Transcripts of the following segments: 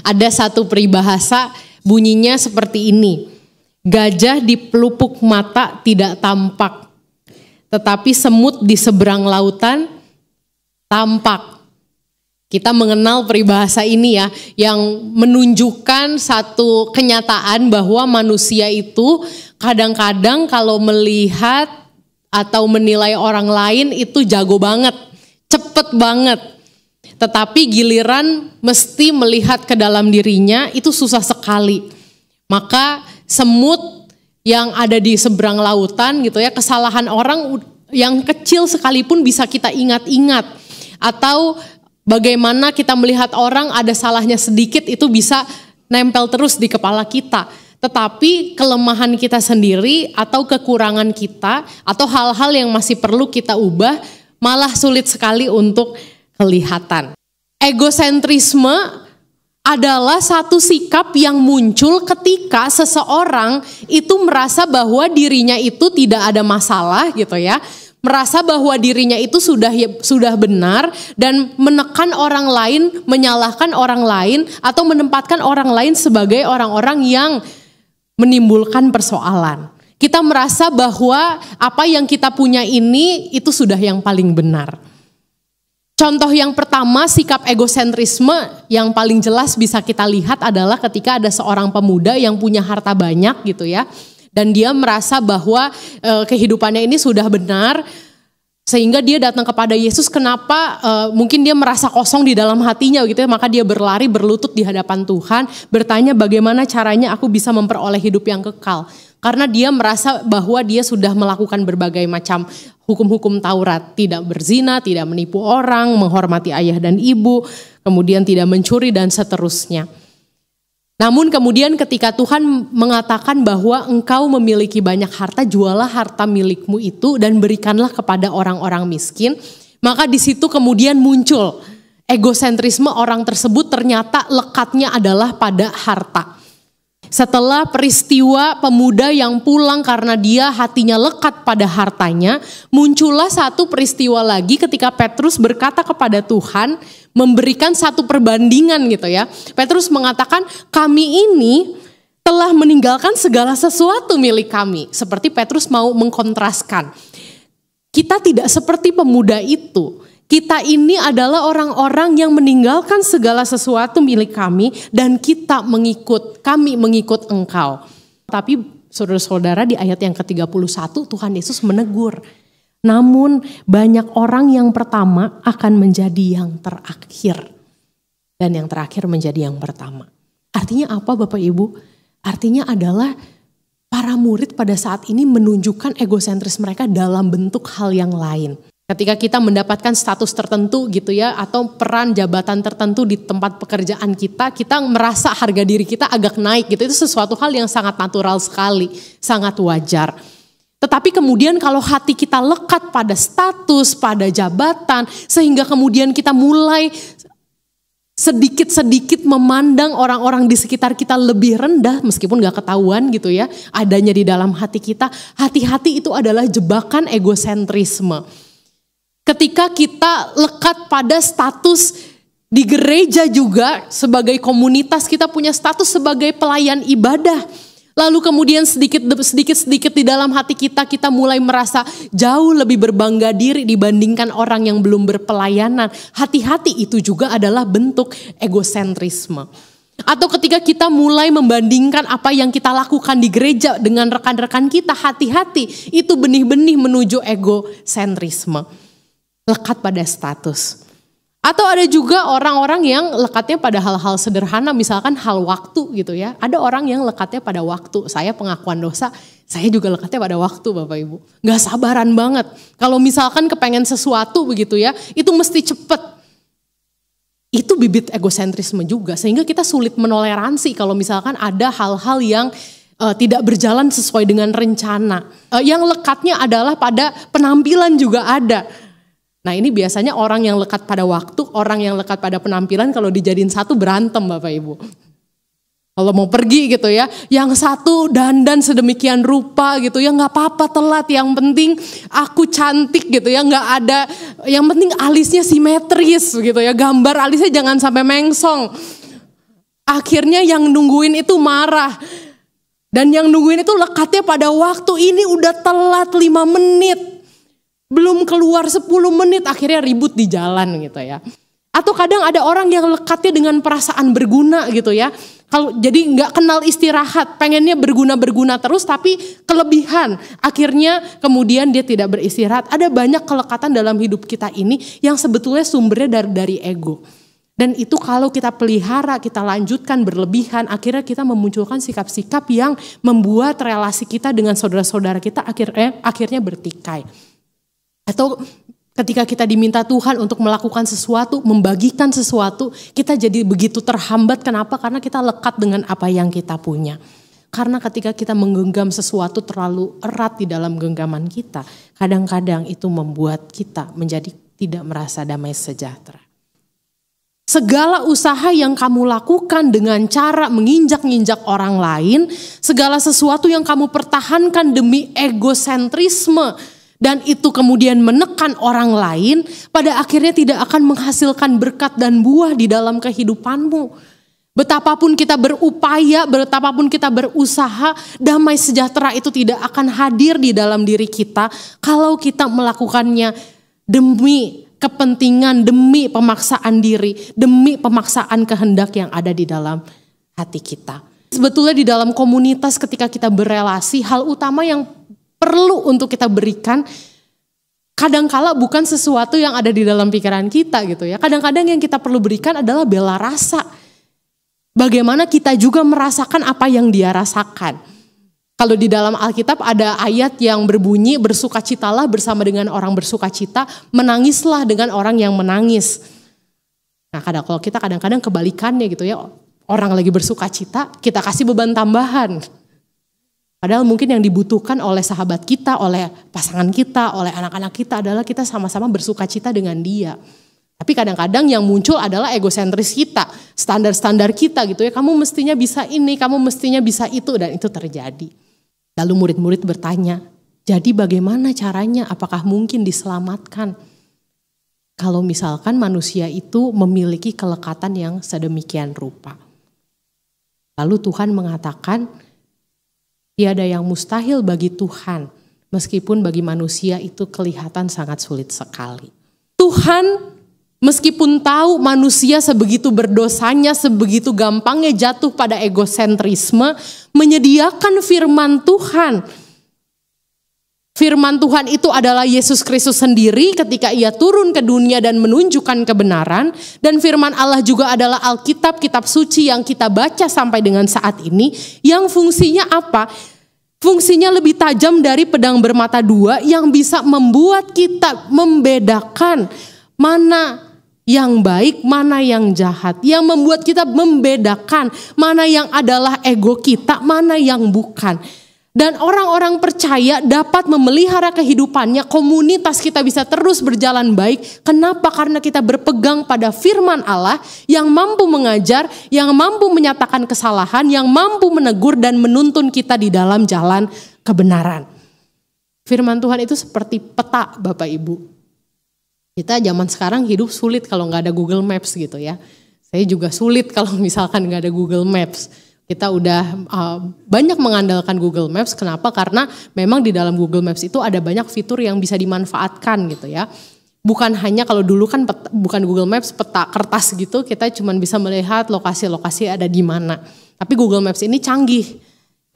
Ada satu peribahasa bunyinya seperti ini. Gajah di pelupuk mata tidak tampak, tetapi semut di seberang lautan tampak. Kita mengenal peribahasa ini ya, yang menunjukkan satu kenyataan bahwa manusia itu kadang-kadang kalau melihat atau menilai orang lain itu jago banget, cepet banget. Tetapi giliran mesti melihat ke dalam dirinya itu susah sekali. Maka semut yang ada di seberang lautan gitu ya, kesalahan orang yang kecil sekalipun bisa kita ingat-ingat. Atau bagaimana kita melihat orang ada salahnya sedikit itu bisa nempel terus di kepala kita. Tetapi kelemahan kita sendiri atau kekurangan kita atau hal-hal yang masih perlu kita ubah malah sulit sekali untuk kelihatan. Egosentrisme adalah satu sikap yang muncul ketika seseorang itu merasa bahwa dirinya itu tidak ada masalah gitu ya. Merasa bahwa dirinya itu sudah benar dan menekan orang lain, menyalahkan orang lain atau menempatkan orang lain sebagai orang-orang yang menimbulkan persoalan. Kita merasa bahwa apa yang kita punya ini itu sudah yang paling benar. Contoh yang pertama sikap egosentrisme yang paling jelas bisa kita lihat adalah ketika ada seorang pemuda yang punya harta banyak gitu ya. Dan dia merasa bahwa kehidupannya ini sudah benar. Sehingga dia datang kepada Yesus, kenapa mungkin dia merasa kosong di dalam hatinya gitu ya. Maka dia berlari berlutut di hadapan Tuhan. Bertanya bagaimana caranya aku bisa memperoleh hidup yang kekal. Karena dia merasa bahwa dia sudah melakukan berbagai macam hukum-hukum Taurat. Tidak berzina, tidak menipu orang, menghormati ayah dan ibu, kemudian tidak mencuri dan seterusnya. Namun kemudian ketika Tuhan mengatakan bahwa engkau memiliki banyak harta, jualah harta milikmu itu dan berikanlah kepada orang-orang miskin. Maka di situ kemudian muncul egosentrisme orang tersebut ternyata lekatnya adalah pada harta. Setelah peristiwa pemuda yang pulang karena dia hatinya lekat pada hartanya, muncullah satu peristiwa lagi ketika Petrus berkata kepada Tuhan, memberikan satu perbandingan gitu ya. Petrus mengatakan, kami ini telah meninggalkan segala sesuatu milik kami. Seperti Petrus mau mengkontraskan. Kita tidak seperti pemuda itu. Kita ini adalah orang-orang yang meninggalkan segala sesuatu milik kami dan kami mengikut engkau. Tapi saudara-saudara di ayat yang ke-31 Tuhan Yesus menegur. Namun banyak orang yang pertama akan menjadi yang terakhir. Dan yang terakhir menjadi yang pertama. Artinya apa Bapak Ibu? Artinya adalah para murid pada saat ini menunjukkan egosentris mereka dalam bentuk hal yang lain. Ketika kita mendapatkan status tertentu gitu ya, atau peran jabatan tertentu di tempat pekerjaan kita merasa harga diri kita agak naik gitu. Itu sesuatu hal yang sangat natural sekali, sangat wajar. Tetapi kemudian kalau hati kita lekat pada status, pada jabatan, sehingga kemudian kita mulai sedikit-sedikit memandang orang-orang di sekitar kita lebih rendah, meskipun gak ketahuan gitu ya, adanya di dalam hati kita, hati-hati itu adalah jebakan egosentrisme. Ketika kita lekat pada status di gereja juga sebagai komunitas, kita punya status sebagai pelayan ibadah. Lalu kemudian sedikit di dalam hati kita mulai merasa jauh lebih berbangga diri dibandingkan orang yang belum berpelayanan. Hati-hati itu juga adalah bentuk egosentrisme. Atau ketika kita mulai membandingkan apa yang kita lakukan di gereja dengan rekan-rekan kita, hati-hati itu benih-benih menuju egosentrisme. Lekat pada status. Atau ada juga orang-orang yang lekatnya pada hal-hal sederhana, misalkan hal waktu gitu ya. Ada orang yang lekatnya pada waktu. Saya pengakuan dosa, saya juga lekatnya pada waktu Bapak Ibu. Gak sabaran banget. Kalau misalkan kepengen sesuatu begitu ya, itu mesti cepet. Itu bibit egosentrisme juga. Sehingga kita sulit menoleransi kalau misalkan ada hal-hal yang tidak berjalan sesuai dengan rencana. Yang lekatnya adalah pada penampilan juga ada. Nah ini biasanya orang yang lekat pada waktu, orang yang lekat pada penampilan kalau dijadiin satu berantem Bapak Ibu. Kalau mau pergi gitu ya, yang satu dandan sedemikian rupa gitu ya, gak apa-apa telat, yang penting aku cantik gitu ya, gak ada, yang penting alisnya simetris gitu ya, gambar alisnya jangan sampai mengsong. Akhirnya yang nungguin itu marah. Dan yang nungguin itu lekatnya pada waktu, ini udah telat 5 menit. Belum keluar 10 menit, akhirnya ribut di jalan gitu ya. Atau kadang ada orang yang lekatnya dengan perasaan berguna gitu ya. Kalau jadi nggak kenal istirahat, pengennya berguna terus tapi kelebihan. Akhirnya kemudian dia tidak beristirahat. Ada banyak kelekatan dalam hidup kita ini yang sebetulnya sumbernya dari ego. Dan itu kalau kita pelihara, kita lanjutkan berlebihan, akhirnya kita memunculkan sikap-sikap yang membuat relasi kita dengan saudara-saudara kita akhirnya bertikai. Atau ketika kita diminta Tuhan untuk melakukan sesuatu, membagikan sesuatu, kita jadi begitu terhambat. Kenapa? Karena kita lekat dengan apa yang kita punya. Karena ketika kita menggenggam sesuatu terlalu erat di dalam genggaman kita, kadang-kadang itu membuat kita menjadi tidak merasa damai sejahtera. Segala usaha yang kamu lakukan dengan cara menginjak-injak orang lain, segala sesuatu yang kamu pertahankan demi egosentrisme, dan itu kemudian menekan orang lain, pada akhirnya tidak akan menghasilkan berkat dan buah di dalam kehidupanmu. Betapapun kita berupaya, betapapun kita berusaha, damai sejahtera itu tidak akan hadir di dalam diri kita kalau kita melakukannya demi kepentingan, demi pemaksaan diri, demi pemaksaan kehendak yang ada di dalam hati kita. Sebetulnya di dalam komunitas ketika kita berelasi, hal utama yang perlu untuk kita berikan kadangkala bukan sesuatu yang ada di dalam pikiran kita gitu ya. Kadang-kadang yang kita perlu berikan adalah bela rasa. Bagaimana kita juga merasakan apa yang dia rasakan. Kalau di dalam Alkitab ada ayat yang berbunyi, bersukacitalah bersama dengan orang bersukacita, menangislah dengan orang yang menangis. Nah kalau kita kadang-kadang kebalikannya gitu ya, orang lagi bersukacita, kita kasih beban tambahan. Padahal mungkin yang dibutuhkan oleh sahabat kita, oleh pasangan kita, oleh anak-anak kita adalah kita sama-sama bersukacita dengan dia. Tapi kadang-kadang yang muncul adalah egosentris kita, standar-standar kita gitu ya, kamu mestinya bisa ini, kamu mestinya bisa itu, dan itu terjadi. Lalu murid-murid bertanya, jadi bagaimana caranya? Apakah mungkin diselamatkan? Kalau misalkan manusia itu memiliki kelekatan yang sedemikian rupa. Lalu Tuhan mengatakan, tiada yang mustahil bagi Tuhan, meskipun bagi manusia itu kelihatan sangat sulit sekali. Tuhan meskipun tahu manusia sebegitu berdosanya, sebegitu gampangnya jatuh pada egosentrisme, menyediakan firman Tuhan. Firman Tuhan itu adalah Yesus Kristus sendiri ketika ia turun ke dunia dan menunjukkan kebenaran. Dan firman Allah juga adalah Alkitab, kitab suci yang kita baca sampai dengan saat ini. Yang fungsinya apa? Fungsinya lebih tajam dari pedang bermata dua yang bisa membuat kita membedakan mana yang baik, mana yang jahat. Yang membuat kita membedakan mana yang adalah ego kita, mana yang bukan. Dan orang-orang percaya dapat memelihara kehidupannya, komunitas kita bisa terus berjalan baik. Kenapa? Karena kita berpegang pada firman Allah yang mampu mengajar, yang mampu menyatakan kesalahan, yang mampu menegur dan menuntun kita di dalam jalan kebenaran. Firman Tuhan itu seperti peta, Bapak Ibu. Kita zaman sekarang hidup sulit kalau nggak ada Google Maps gitu ya. Saya juga sulit kalau misalkan nggak ada Google Maps. Kita udah banyak mengandalkan Google Maps. Kenapa? Karena memang di dalam Google Maps itu ada banyak fitur yang bisa dimanfaatkan gitu ya. Bukan hanya kalau dulu kan bukan Google Maps, peta kertas gitu, kita cuma bisa melihat lokasi-lokasi ada di mana. Tapi Google Maps ini canggih.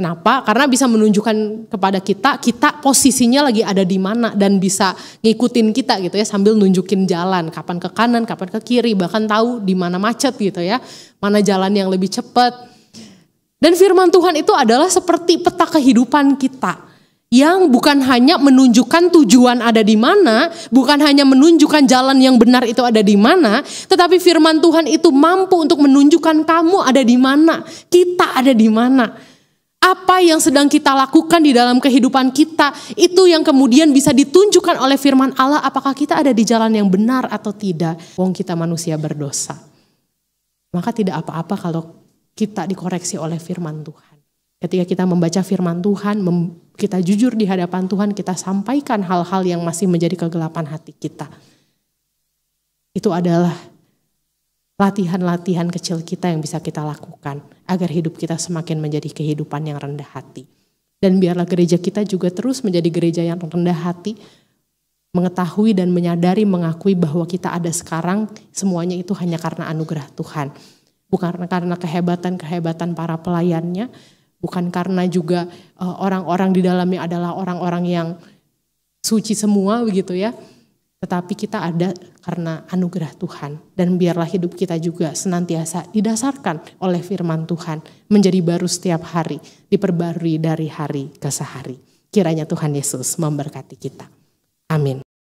Kenapa? Karena bisa menunjukkan kepada kita posisinya lagi ada di mana dan bisa ngikutin kita gitu ya sambil nunjukin jalan, kapan ke kanan, kapan ke kiri, bahkan tahu di mana macet gitu ya, mana jalan yang lebih cepat. Dan firman Tuhan itu adalah seperti peta kehidupan kita yang bukan hanya menunjukkan tujuan ada di mana, bukan hanya menunjukkan jalan yang benar itu ada di mana, tetapi firman Tuhan itu mampu untuk menunjukkan kamu ada di mana, kita ada di mana. Apa yang sedang kita lakukan di dalam kehidupan kita, itu yang kemudian bisa ditunjukkan oleh firman Allah apakah kita ada di jalan yang benar atau tidak. Wong kita manusia berdosa. Maka tidak apa-apa kalau kita dikoreksi oleh firman Tuhan. Ketika kita membaca firman Tuhan, kita jujur di hadapan Tuhan, kita sampaikan hal-hal yang masih menjadi kegelapan hati kita. Itu adalah latihan-latihan kecil kita yang bisa kita lakukan agar hidup kita semakin menjadi kehidupan yang rendah hati. Dan biarlah gereja kita juga terus menjadi gereja yang rendah hati, mengetahui dan menyadari, mengakui bahwa kita ada sekarang, semuanya itu hanya karena anugerah Tuhan. Bukan karena kehebatan-kehebatan para pelayannya, bukan karena juga orang-orang di dalamnya adalah orang-orang yang suci semua begitu ya. Tetapi kita ada karena anugerah Tuhan. Dan biarlah hidup kita juga senantiasa didasarkan oleh firman Tuhan. Menjadi baru setiap hari, diperbarui dari hari ke sehari. Kiranya Tuhan Yesus memberkati kita. Amin.